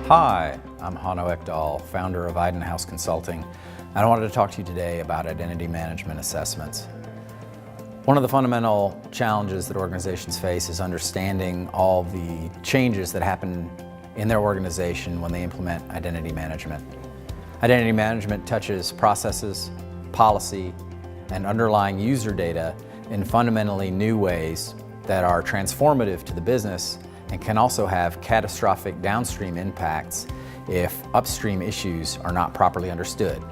Hi, I'm Hanno Ekdahl, founder of Idenhaus Consulting, and I wanted to talk to you today about identity management assessments. One of the fundamental challenges that organizations face is understanding all the changes that happen in their organization when they implement identity management. Identity management touches processes, policy, and underlying user data in fundamentally new ways that are transformative to the business and can also have catastrophic downstream impacts if upstream issues are not properly understood.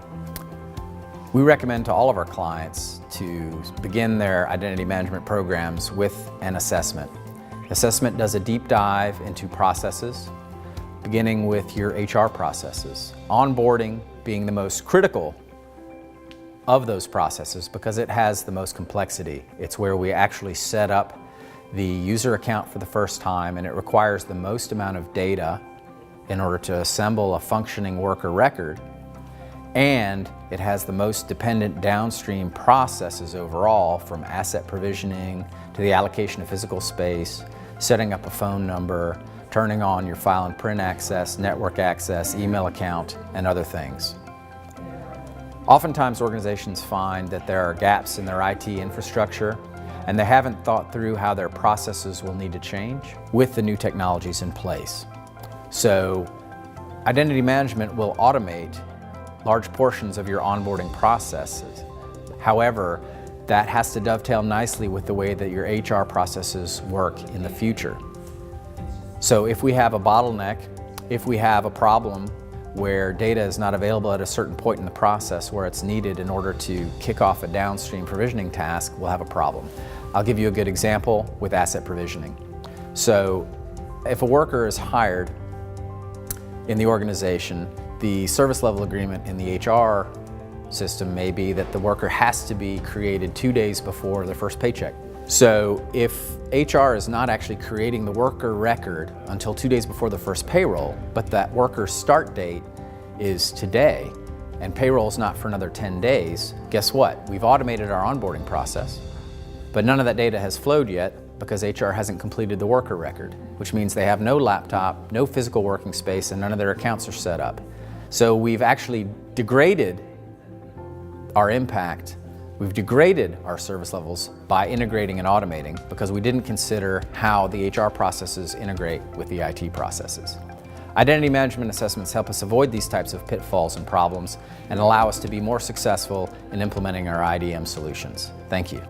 We recommend to all of our clients to begin their identity management programs with an assessment. Assessment does a deep dive into processes, beginning with your HR processes. Onboarding being the most critical of those processes because it has the most complexity. It's where we actually set up the user account for the first time, and it requires the most amount of data in order to assemble a functioning worker record, and it has the most dependent downstream processes overall, from asset provisioning to the allocation of physical space, setting up a phone number, turning on your file and print access, network access, email account, and other things. Oftentimes organizations find that there are gaps in their IT infrastructure and they haven't thought through how their processes will need to change with the new technologies in place. So identity management will automate large portions of your onboarding processes. However, that has to dovetail nicely with the way that your HR processes work in the future. So if we have a bottleneck, if we have a problem where data is not available at a certain point in the process where it's needed in order to kick off a downstream provisioning task, we'll have a problem. I'll give you a good example with asset provisioning. So if a worker is hired in the organization, the service level agreement in the HR system may be that the worker has to be created 2 days before their first paycheck. So if HR is not actually creating the worker record until 2 days before the first payroll, but that worker's start date is today and payroll is not for another 10 days, guess what? We've automated our onboarding process, but none of that data has flowed yet because HR hasn't completed the worker record, which means they have no laptop, no physical working space, and none of their accounts are set up. So we've actually degraded our impact. We've degraded our service levels by integrating and automating because we didn't consider how the HR processes integrate with the IT processes. Identity management assessments help us avoid these types of pitfalls and problems and allow us to be more successful in implementing our IDM solutions. Thank you.